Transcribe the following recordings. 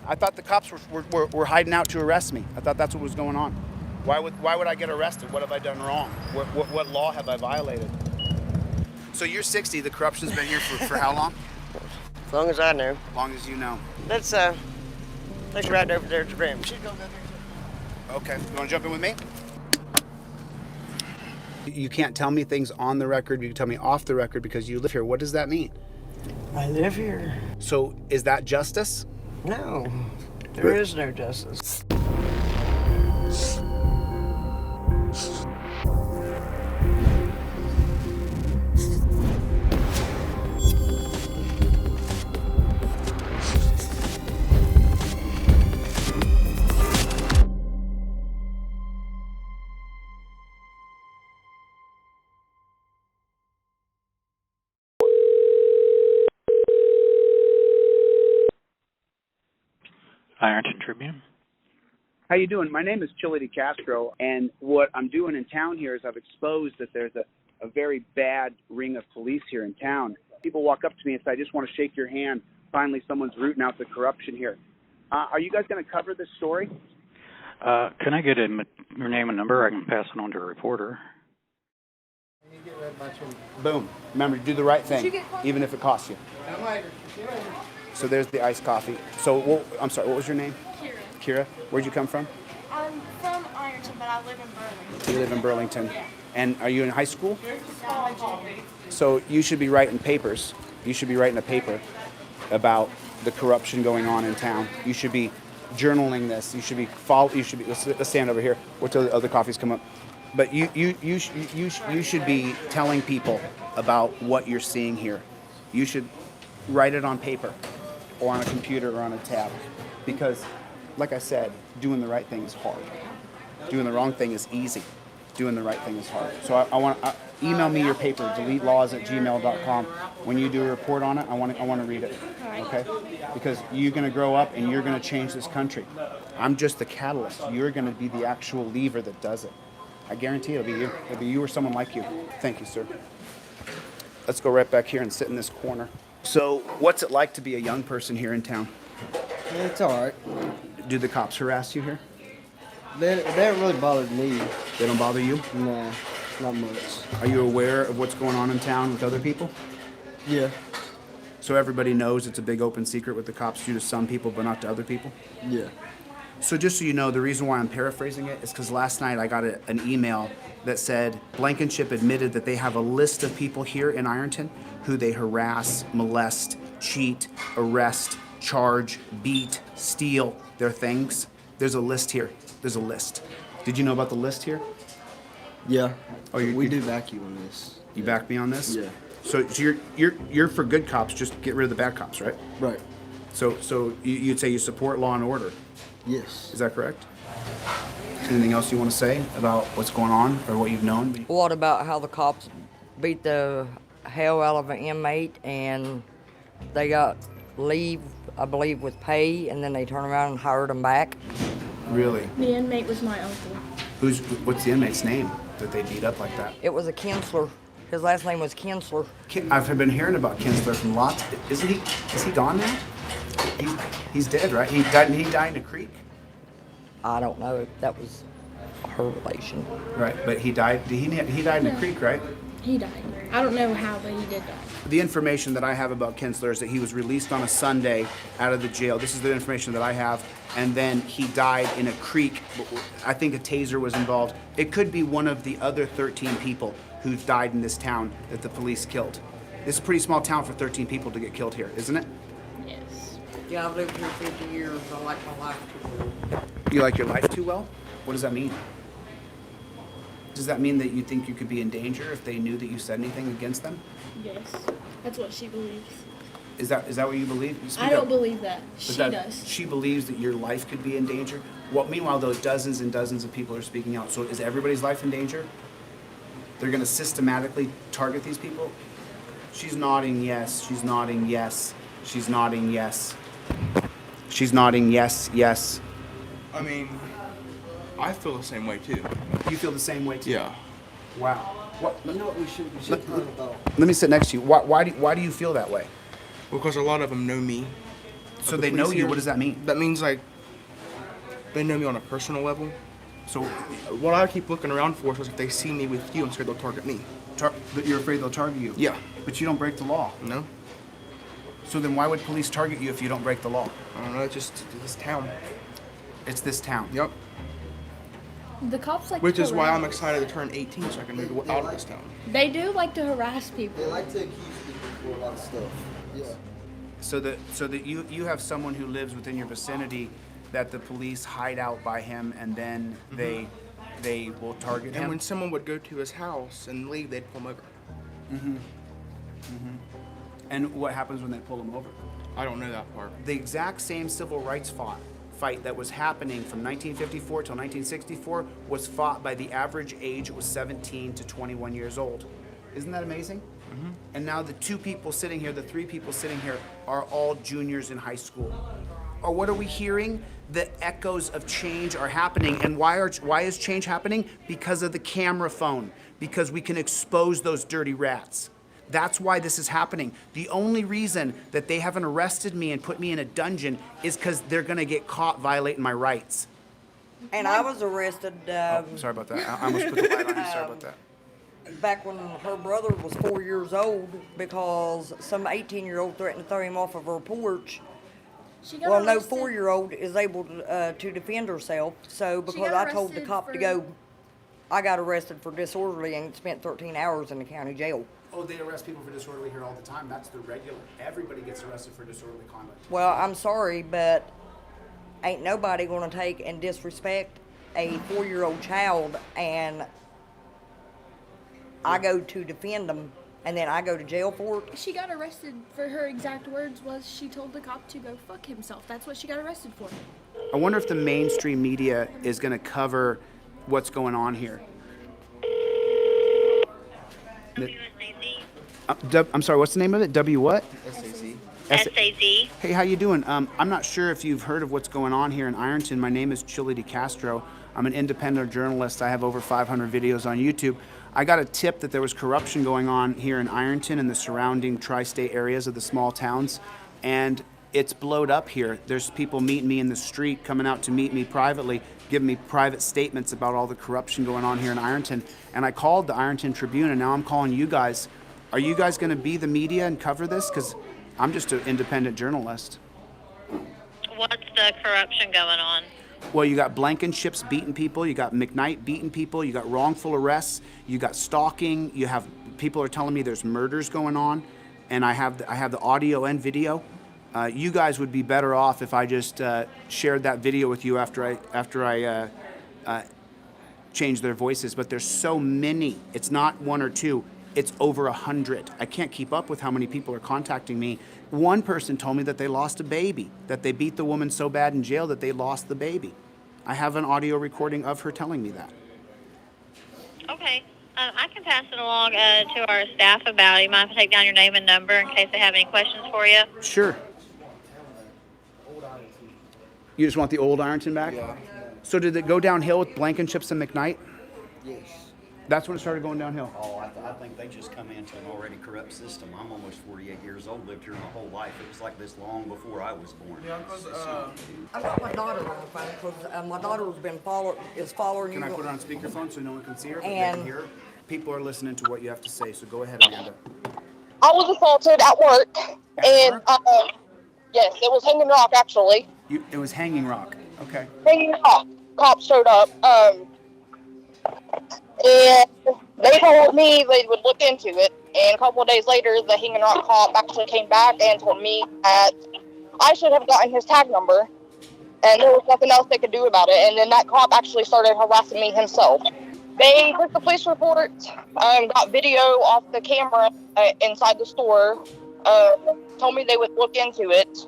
I thought the cops were hiding out to arrest me. I thought that's what was going on. Why would I get arrested? What have I done wrong? What law have I violated? So you're 60. The corruption's been here for how long? As long as I know. As long as you know. Let's right over there to the rim. Okay. You want to jump in with me? You can't tell me things on the record. You can tell me off the record because you live here. What does that mean? I live here. So is that justice? No, there is no justice. Ironton Tribune. How you doing? My name is Chille DeCastro, and what I'm doing in town here is I've exposed that there's a very bad ring of police here in town. People walk up to me and say, I just want to shake your hand. Finally, someone's rooting out the corruption here. Are you guys going to cover this story? Can I get your name and number? I can pass it on to a reporter. Boom. Remember, do the right thing, even if it costs you. So there's the iced coffee. So, I'm sorry, what was your name? Kira. Where'd you come from? I'm from Ironton, but I live in Burlington. You live in Burlington. Yeah. And are you in high school? College. So you should be writing papers. You should be writing a paper about the corruption going on in town. You should be journaling this. You should be let's stand over here. Wait till the other coffees come up. But you should be telling people about what you're seeing here. You should write it on paper or on a computer or on a tab, because like I said, doing the right thing is hard. Doing the wrong thing is easy. Doing the right thing is hard. So I want email me your paper, deletelaws@gmail.com. When you do a report on it, I want to read it. Okay? Because you're going to grow up and you're going to change this country. I'm just the catalyst. You're going to be the actual lever that does it. I guarantee it'll be you. It'll be you or someone like you. Thank you, sir. Let's go right back here and sit in this corner. So, what's it like to be a young person here in town? It's all right. Do the cops harass you here? They haven't really bothered me. They don't bother you? No, not much. Are you aware of what's going on in town with other people? Yeah. So everybody knows it's a big open secret what the cops do to some people but not to other people? Yeah. So just so you know, the reason why I'm paraphrasing it is because last night I got an email that said Blankenship admitted that they have a list of people here in Ironton who they harass, molest, cheat, arrest, charge, beat, steal their things. There's a list here. There's a list. Did you know about the list here? Yeah. Oh, we do back you on this. You back me on this? Yeah. So you're for good cops, just get rid of the bad cops, right? Right. So you'd say you support law and order. Yes. Is that correct? Anything else you want to say about what's going on or what you've known? What about how the cops beat the hell out of an inmate and they got leave, I believe, with pay, and then they turned around and hired them back? Really? The inmate was my uncle. What's the inmate's name that they beat up like that? It was a Kinsler. His last name was Kinsler. I've been hearing about Kinsler from lots. Is he gone now? He's dead, right? He died in a creek. I don't know. That was her relation. Right, but he died. He died in a creek, right? He died. I don't know how, but he did die. The information that I have about Kinsler is that he was released on a Sunday out of the jail. This is the information that I have. And then he died in a creek. I think a taser was involved. It could be one of the other 13 people who've died in this town that the police killed. This is a pretty small town for 13 people to get killed here, isn't it? Yes. Yeah, I've lived here 50 years. I like my life too well. You like your life too well? What does that mean? Does that mean that you think you could be in danger if they knew that you said anything against them? Yes. That's what she believes. Is that what you believe? I don't believe that. She does. She believes that your life could be in danger? Well, meanwhile, though, dozens and dozens of people are speaking out. So is everybody's life in danger? They're going to systematically target these people? She's nodding yes. She's nodding yes. She's nodding yes. She's nodding yes, yes. I mean, I feel the same way too. You feel the same way too? Yeah. Wow. What? You know what we should talk about? Let me sit next to you. Why do you feel that way? Because a lot of them know me. So they know you. What does that mean? That means like they know me on a personal level. So What I keep looking around for is if they see me with you, I'm scared they'll target me. you're afraid they'll target you? Yeah. But you don't break the law. No? So then why would police target you if you don't break the law? I don't know. It's just this town. It's this town. Yep. The cops like Which to is why I'm harass. excited to turn 18 so I can move out of this town. They do like to harass people. They like to accuse people for a lot of stuff. Yeah. So that you have someone who lives within your vicinity that the police hide out by him, and then they will target him. And when someone would go to his house and leave, they'd pull him over. And what happens when they pull him over? I don't know that part. The exact same civil rights fight that was happening from 1954 till 1964 was fought by the average age was 17 to 21 years old. Isn't that amazing? And now the two people sitting here, the three people sitting here, are all juniors in high school. Or what are we hearing? The echoes of change are happening. And why is change happening? Because of the camera phone. Because we can expose those dirty rats. That's why this is happening. The only reason that they haven't arrested me and put me in a dungeon is because they're gonna get caught violating my rights. And I was arrested Sorry about that. I almost put the light on you. Sorry about that. back when her brother was 4 years old because some 18-year-old threatened to throw him off of her porch. She got Well, no arrested. 4-year-old is able to defend herself. So She because got I told the arrested cop to for- go, I got arrested for disorderly and spent 13 hours in the county jail. Oh, they arrest people for disorderly here all the time. That's the regular. Everybody gets arrested for disorderly conduct. Well, I'm sorry, but ain't nobody gonna take and disrespect a 4-year-old child, and I go to defend them, and then I go to jail for it. She got arrested for her exact words was she told the cop to go fuck himself. That's what she got arrested for. I wonder if the mainstream media is going to cover what's going on here. I'm sorry, what's the name of it? W what? SAC. SAZ. Hey, how you doing? I'm not sure if you've heard of what's going on here in Ironton. My name is Chille DeCastro. I'm an independent journalist. I have over 500 videos on YouTube. I got a tip that there was corruption going on here in Ironton and the surrounding tri-state areas of the small towns, and it's blowed up here. There's people meeting me in the street, coming out to meet me privately, giving me private statements about all the corruption going on here in Ironton. And I called the Ironton Tribune, and now I'm calling you guys. Are you guys going to be the media and cover this? Because I'm just an independent journalist. What's the corruption going on? Well, you got Blankenship's beating people, you got McKnight beating people, you got wrongful arrests, you got stalking, you have people are telling me there's murders going on, and I have the audio and video. You guys would be better off if I just shared that video with you after I changed their voices. But there's so many. It's not one or two. It's over 100. I can't keep up with how many people are contacting me. One person told me that they lost a baby, that they beat the woman so bad in jail that they lost the baby. I have an audio recording of her telling me that. Okay. I can pass it along to our staff about it. You mind if I take down your name and number in case they have any questions for you? Sure. You just want the old Ironton back? Yeah. So did it go downhill with Blankenship's and McKnight? Yes. That's when it started going downhill. Oh, I think they just come into an already corrupt system. I'm almost 48 years old, lived here my whole life. It was like this long before I was born. Yeah, because I've got my daughter on the phone because my daughter's been following you. Can I put her on speakerphone so no one can see her, but they And- can hear her? People are listening to what you have to say, so go ahead, Amanda. I was assaulted at work, and yes, it was Hanging Rock actually. It was Hanging Rock. Okay. Hanging Rock. Cops showed up, and they told me they would look into it. And a couple of days later, the Hanging Rock cop actually came back and told me that I should have gotten his tag number, and there was nothing else they could do about it. And then that cop actually started harassing me himself. They took the police report, got video off the camera inside the store, told me they would look into it.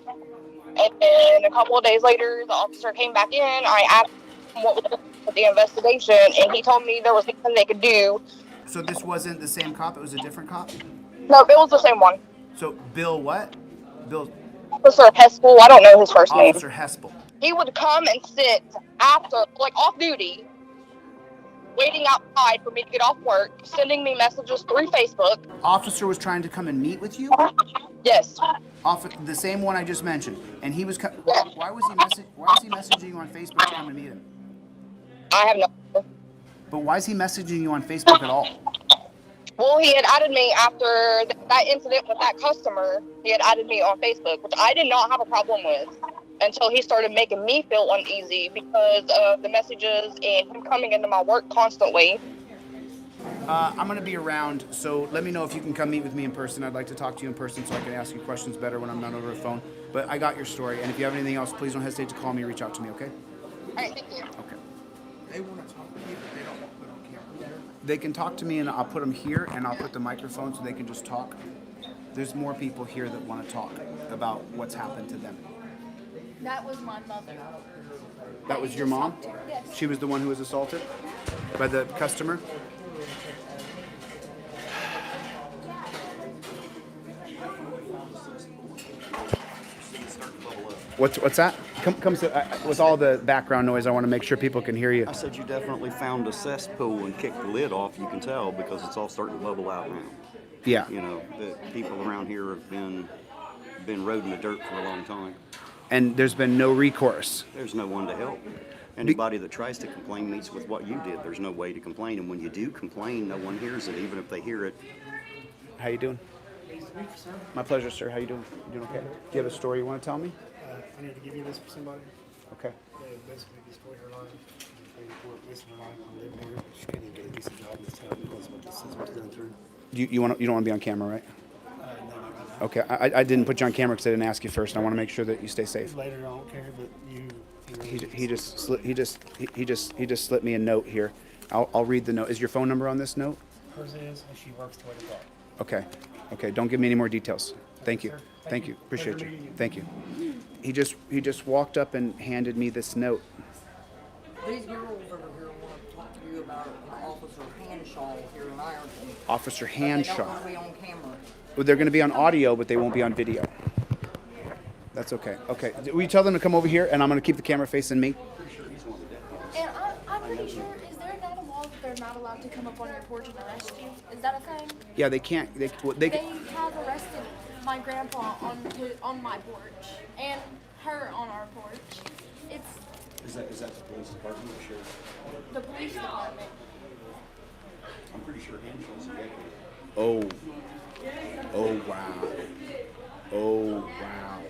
And then a couple of days later, the officer came back in. I asked him what was the investigation, and he told me there was nothing they could do. So this wasn't the same cop, it was a different cop? No, it was the same one. So Bill what? Bill Officer Hespel, I don't know his first name. Officer Hespel. He would come and sit after, like off duty, waiting outside for me to get off work, sending me messages through Facebook. Officer was trying to come and meet with you? Yes. Off of the same one I just mentioned, and he was. Why was he messaging you on Facebook to come to meet him? I have no. But why is he messaging you on Facebook at all? Well, he had added me after that incident with that customer. He had added me on Facebook, which I did not have a problem with until he started making me feel uneasy because of the messages and him coming into my work constantly. I'm going to be around, so let me know if you can come meet with me in person. I'd like to talk to you in person so I can ask you questions better when I'm not over the phone. But I got your story, and if you have anything else, please don't hesitate to call me or reach out to me, okay? All right, thank you. Okay. They want to talk to you, but they don't want to put on camera. They can talk to me, and I'll put them here, and I'll put the microphone so they can just talk. There's more people here that want to talk about what's happened to them. That was my mother. That was your mom? Yes. She was the one who was assaulted by the customer? What's that? Come with all the background noise. I want to make sure people can hear you. I said you definitely found a cesspool and kicked the lid off. You can tell because it's all starting to bubble out now. Yeah. You know, the people around here have been roading the dirt for a long time. And there's been no recourse. There's no one to help. Anybody that tries to complain meets with what you did. There's no way to complain, and when you do complain, no one hears it, even if they hear it. How you doing? My pleasure, sir. How you doing? You doing okay? Do you have a story you want to tell me? I need to give you this for somebody. Okay. Yeah, basically destroy her life. Wasting her life. I live here. She can't even get a decent job in this town because of what this is what's going through. You don't want to be on camera, right? No. Okay. I didn't put you on camera because I didn't ask you first. I want to make sure that you stay safe. Later, I don't care, but you. He just slipped me a note here. I'll read the note. Is your phone number on this note? Hers is, and she works 20 o'clock. Okay. Don't give me any more details. Thank you. Thank you. Appreciate you. Thank you. He just walked up and handed me this note. These girls over here want to talk to you about an Officer Hanshaw here in Ironton. Officer But they don't Hanshaw. want to be on camera. Well, they're going to be on audio, but they won't be on video. That's okay. Okay. Will you tell them to come over here, and I'm going to keep the camera facing me? And I'm pretty sure, is there not a law that they're not allowed to come up on your porch and arrest you? Is that a thing? Yeah, they can't. They have arrested my grandpa on my porch and her on our porch. Is that the police department or sheriff? The police department. I'm pretty sure Hanshaw's a deputy. Oh wow. Oh wow.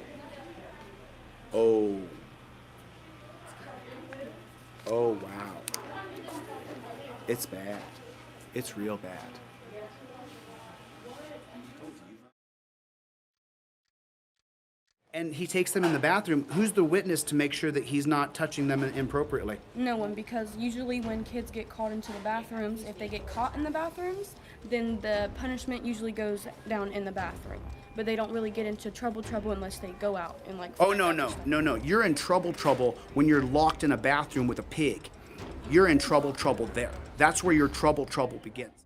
Oh wow. It's bad. It's real bad. And he takes them in the bathroom. Who's the witness to make sure that he's not touching them inappropriately? No one, because usually when kids get caught into the bathrooms, if they get caught in the bathrooms, then the punishment usually goes down in the bathroom. But they don't really get into trouble unless they go out and like. Oh no. You're in trouble when you're locked in a bathroom with a pig. You're in trouble there. That's where your trouble begins.